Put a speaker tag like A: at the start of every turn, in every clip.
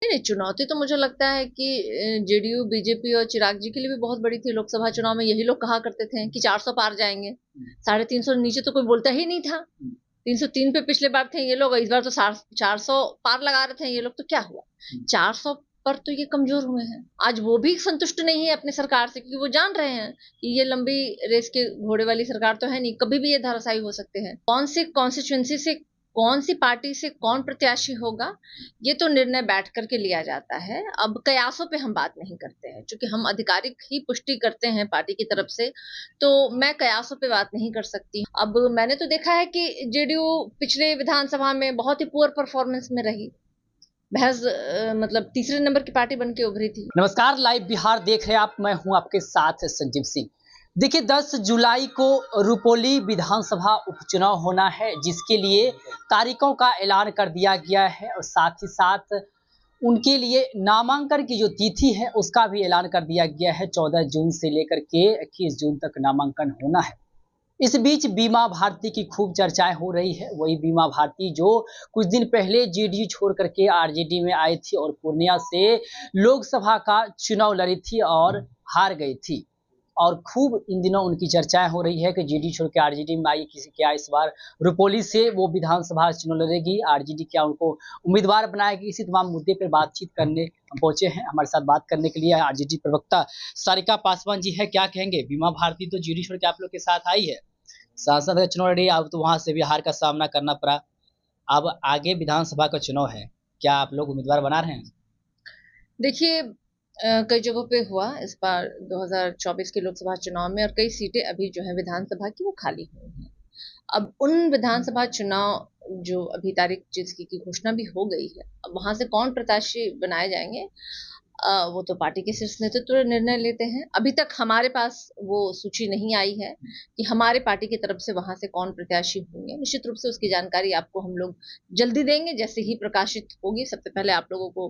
A: नहीं, चुनौती तो मुझे लगता है कि जेडीयू, बीजेपी और चिराग जी के लिए भी बहुत बड़ी थी। लोकसभा चुनाव में यही लोग कहा करते थे कि 400 पार जाएंगे। 350 नीचे तो कोई बोलता ही नहीं था। 303 पे पिछले बार थे ये लोग, इस बार तो 400 पार लगा रहे थे ये लोग। तो क्या हुआ, 400 पर तो ये कमजोर हुए हैं। आज वो भी संतुष्ट नहीं है अपनी सरकार से, क्योंकि वो जान रहे हैं कि ये लंबी रेस के घोड़े वाली सरकार तो है नहीं, कभी भी ये धराशायी हो सकते हैं। कौन सी कॉन्स्टिट्यूंसी से, कौन सी पार्टी से कौन प्रत्याशी होगा, ये तो निर्णय बैठ करके लिया जाता है। अब कयासों पे हम बात नहीं करते हैं, क्योंकि हम आधिकारिक ही पुष्टि करते हैं पार्टी की तरफ से, तो मैं कयासों पे बात नहीं कर सकती। अब मैंने तो देखा है कि जेडीयू पिछले विधानसभा में बहुत ही पुअर परफॉर्मेंस में रही, महज मतलब तीसरे नंबर की पार्टी बन के उभरी थी।
B: नमस्कार, लाइव बिहार देख रहे हैं आप। मैं हूं आपके साथ संजीव सिंह। देखिए, 10 जुलाई को रुपोली विधानसभा उपचुनाव होना है, जिसके लिए तारीखों का ऐलान कर दिया गया है और साथ ही साथ उनके लिए नामांकन की जो तिथि है उसका भी ऐलान कर दिया गया है। 14 जून से लेकर के 21 जून तक नामांकन होना है। इस बीच बीमा भारती की खूब चर्चाएं हो रही है। वही बीमा भारती जो कुछ दिन पहले जेडीयू छोड़ करके आरजेडी में आई थी और पूर्णिया से लोकसभा का चुनाव लड़ी थी और हार गई थी, और खूब इन दिनों उनकी चर्चाएं हो रही है कि जेडीयू छोड़ के आरजेडी में आई। किसी क्या इस बार रुपोली से वो विधानसभा चुनाव लड़ेगी, आरजेडी क्या उनको उम्मीदवार बनाएगी। इसी तमाम मुद्दे पर बातचीत करने हम पहुंचे हैं। हमारे साथ बात करने के लिए आरजेडी प्रवक्ता सारिका पासवान जी है। क्या कहेंगे? बीमा भारती तो जेडीयू छोड़ के आप लोग के साथ आई है, सांसद का चुनाव लड़ी, अब तो वहां से भी हार का सामना करना पड़ा। अब आगे विधानसभा का चुनाव है, क्या आप लोग उम्मीदवार बना रहे हैं?
A: देखिए, कई जगहों पे हुआ इस बार 2024 के लोकसभा चुनाव में, और कई सीटें अभी जो है विधानसभा की वो खाली हुई हैं। अब उन विधानसभा चुनाव जो अभी तारीख जिसकी घोषणा भी हो गई है, अब वहां से कौन प्रत्याशी बनाए जाएंगे, वो तो पार्टी के शीर्ष नेतृत्व निर्णय लेते हैं। अभी तक हमारे पास वो सूची नहीं आई है कि हमारे पार्टी की तरफ से वहां से कौन प्रत्याशी होंगे। निश्चित रूप से उसकी जानकारी आपको हम लोग जल्दी देंगे, जैसे ही प्रकाशित होगी सबसे पहले आप लोगों को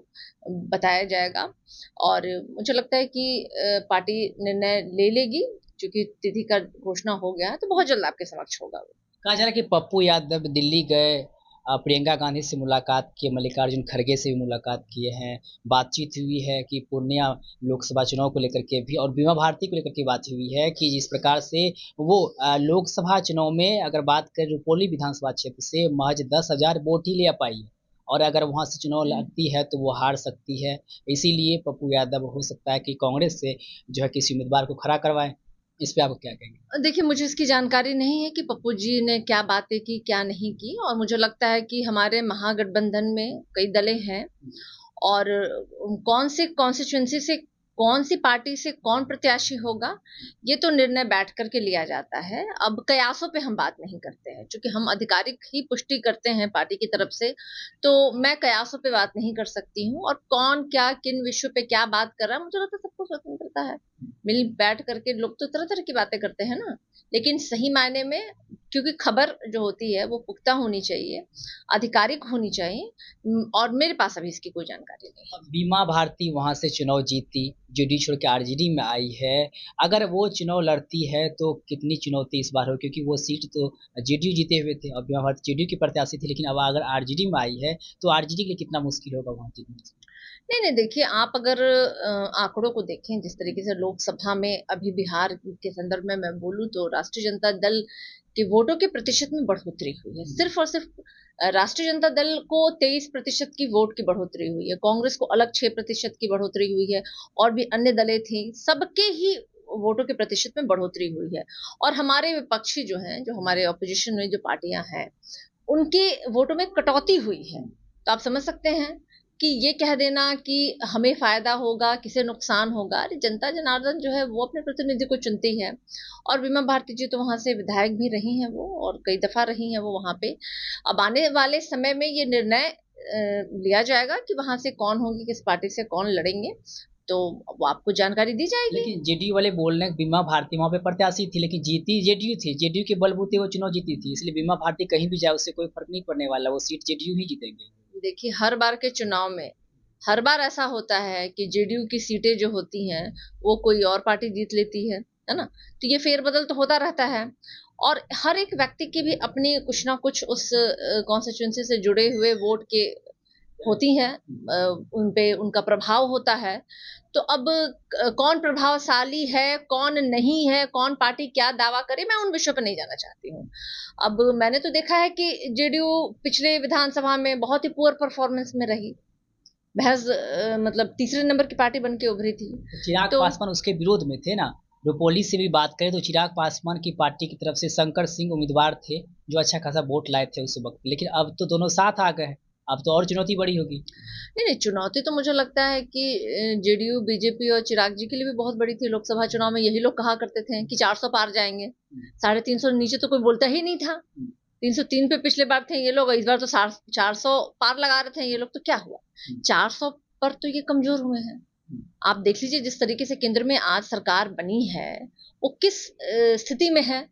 A: बताया जाएगा। और मुझे लगता है कि पार्टी निर्णय ले लेगी, क्योंकि तिथि का घोषणा हो गया है, तो बहुत जल्द आपके समक्ष होगा।
B: कहा जा रहा है कि पप्पू यादव दिल्ली गए, प्रियंका गांधी से मुलाकात की, मल्लिकार्जुन खड़गे से भी मुलाकात किए हैं, बातचीत हुई है कि पूर्णिया लोकसभा चुनाव को लेकर के भी और बीमा भारती को लेकर के बात हुई है कि जिस प्रकार से वो लोकसभा चुनाव में अगर बात करें रुपोली विधानसभा क्षेत्र से महज 10,000 वोट ही ले पाई है, और अगर वहां से चुनाव लड़ती है तो वो हार सकती है। इसीलिए पप्पू यादव हो सकता है कि कांग्रेस से जो है किसी उम्मीदवार को खड़ा करवाएं। इस पे आप क्या कहेंगे?
A: देखिए, मुझे इसकी जानकारी नहीं है कि पप्पू जी ने क्या बातें की, क्या नहीं की। और मुझे लगता है कि हमारे महागठबंधन में कई दलें हैं, और कौन से कॉन्स्टिट्यूंसी से कौन सी पार्टी से कौन प्रत्याशी होगा, ये तो निर्णय बैठ करके लिया जाता है। अब कयासों पे हम बात नहीं करते हैं, क्योंकि हम आधिकारिक ही पुष्टि करते हैं पार्टी की तरफ से, तो मैं कयासों पे बात नहीं कर सकती हूँ। और कौन क्या किन विषयों पे क्या बात कर रहा है, मुझे लगता है सबको स्वतंत्रता है। मिल बैठ करके लोग तो तरह तरह की बातें करते हैं ना, लेकिन सही मायने में, क्योंकि खबर जो होती है वो पुख्ता होनी चाहिए, आधिकारिक होनी चाहिए, और मेरे पास अभी इसकी कोई जानकारी नहीं है।
B: बीमा भारती वहां से चुनाव जीती, जेडीयू छोड़ के आरजेडी में आई है। अगर वो चुनाव लड़ती है तो कितनी चुनौती इस बार हो, क्योंकि वो सीट तो जेडीयू जीते हुए थे और बीमा भारती जेडीयू की प्रत्याशी थी, लेकिन अब अगर आरजेडी में आई है तो आरजेडी के लिए कितना मुश्किल होगा वहां जीतना?
A: नहीं नहीं, देखिए, आप अगर आंकड़ों को देखें, जिस तरीके से लोकसभा में अभी बिहार के संदर्भ में मैं बोलूं, तो राष्ट्रीय जनता दल के वोटों के प्रतिशत में बढ़ोतरी हुई है। सिर्फ और सिर्फ राष्ट्रीय जनता दल को 23% की वोट की बढ़ोतरी हुई है, कांग्रेस को अलग 6% की बढ़ोतरी हुई है, और भी अन्य दलें थी, सबके ही वोटों के प्रतिशत में बढ़ोतरी हुई है। और हमारे विपक्षी जो हैं, जो हमारे ऑपोजिशन में जो पार्टियां हैं, उनके वोटों में कटौती हुई है। तो आप समझ सकते हैं कि ये कह देना कि हमें फायदा होगा, किसे नुकसान होगा। अरे, जनता जनार्दन जो है वो अपने प्रतिनिधि को चुनती है, और बीमा भारती जी तो वहां से विधायक भी रही हैं वो, और कई दफा रही हैं वो वहां पे। अब आने वाले समय में ये निर्णय लिया जाएगा कि वहां से कौन होंगे, किस पार्टी से कौन लड़ेंगे, तो वो आपको जानकारी दी जाएगी।
B: लेकिन जेडीयू वाले बोल रहे हैं बीमा भारती वहां पे प्रत्याशी थी, लेकिन जीती जेडीयू थी, जेडीयू के बलबूते वो चुनाव जीती थी, इसलिए बीमा भारती कहीं भी जाए उससे कोई फर्क नहीं पड़ने वाला, वो सीट जेडीयू ही जीतेंगे।
A: देखिए, हर बार के चुनाव में हर बार ऐसा होता है कि जेडीयू की सीटें जो होती हैं वो कोई और पार्टी जीत लेती है ना। तो ये फेरबदल तो होता रहता है, और हर एक व्यक्ति की भी अपनी कुछ ना कुछ उस कॉन्स्टिट्यूंसी से जुड़े हुए वोट के होती हैं, उन पे उनका प्रभाव होता है। तो अब कौन प्रभावशाली है, कौन नहीं है, कौन पार्टी क्या दावा करे, मैं उन विषयों पे नहीं जाना चाहती हूँ। अब मैंने तो देखा है कि जेडीयू पिछले विधानसभा में बहुत ही पुअर परफॉर्मेंस में रही। महज़ मतलब तीसरे नंबर की पार्टी बन के उभरी थी।
B: चिराग
A: तो
B: पासवान उसके विरोध में थे ना। रुपौली से भी बात करें तो चिराग पासवान की पार्टी की तरफ से शंकर सिंह उम्मीदवार थे, जो अच्छा खासा वोट लाए थे उस वक्त, लेकिन अब तो दोनों साथ आ गए हैं। अब तो और चुनौती बड़ी होगी।
A: नहीं, नहीं, चुनौती तो मुझे लगता है कि जेडीयू, बीजेपी और चिराग जी के लिए भी बहुत बड़ी थी। लोकसभा चुनाव में यही लोग कहा करते थे कि 400 पार जाएँगे। 350 नीचे तो कोई बोलता ही नहीं था। 303 पे पिछले बार थे ये लोग, इस बार तो 400 पार लगा रहे थे ये लोग, तो क्या हुआ? 400 पर तो ये कमज़ोर हुए हैं। आप देख लीजिए जिस तरीके से केंद्र में आज सरकार बनी है, वो किस स्थिति में है।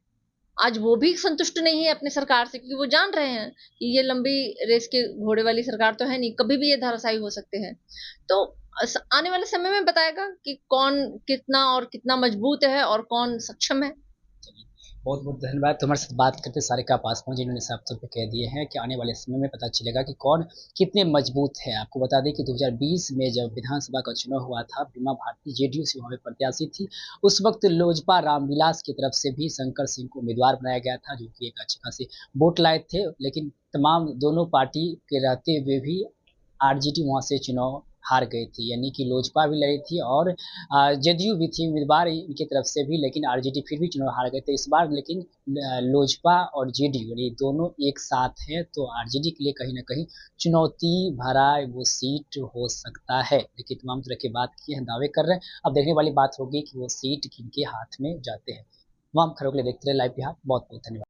A: आज वो भी संतुष्ट नहीं है अपनी सरकार से, क्योंकि वो जान रहे हैं कि ये लंबी रेस के घोड़े वाली सरकार तो है नहीं, कभी भी ये धराशायी हो सकते हैं। तो आने वाले समय में बताएगा कि कौन कितना और कितना मजबूत है और कौन सक्षम है।
B: बहुत बहुत धन्यवाद। तुम्हारे साथ बात करते सारिका पासवान, जिन्होंने साफ तौर पे कह दिए हैं कि आने वाले समय में पता चलेगा कि कौन कितने मजबूत है। आपको बता दें कि 2020 में जब विधानसभा का चुनाव हुआ था, बीमा भारती जेडीयू से वहाँ पे प्रत्याशी थी। उस वक्त लोजपा रामविलास की तरफ से भी शंकर सिंह को उम्मीदवार बनाया गया था, जो कि एक अच्छे खासे वोट लाए थे, लेकिन तमाम दोनों पार्टी के रहते हुए भी आरजेडी वहाँ से चुनाव हार गई थी। यानी कि लोजपा भी लड़ी थी और जदयू भी थी उम्मीदवार इनकी तरफ से भी, लेकिन आरजेडी फिर भी चुनाव हार गए थे इस बार। लेकिन लोजपा और जेडीयू ये दोनों एक साथ हैं, तो आरजेडी के लिए कहीं ना कहीं चुनौती भरा वो सीट हो सकता है। लेकिन तमाम तरह की बात की हैं, दावे कर रहे हैं। अब देखने वाली बात होगी कि वो सीट किनके हाथ में जाते हैं। तमाम खबरों के लिए देखते रहे लाइव बिहार। बहुत बहुत धन्यवाद।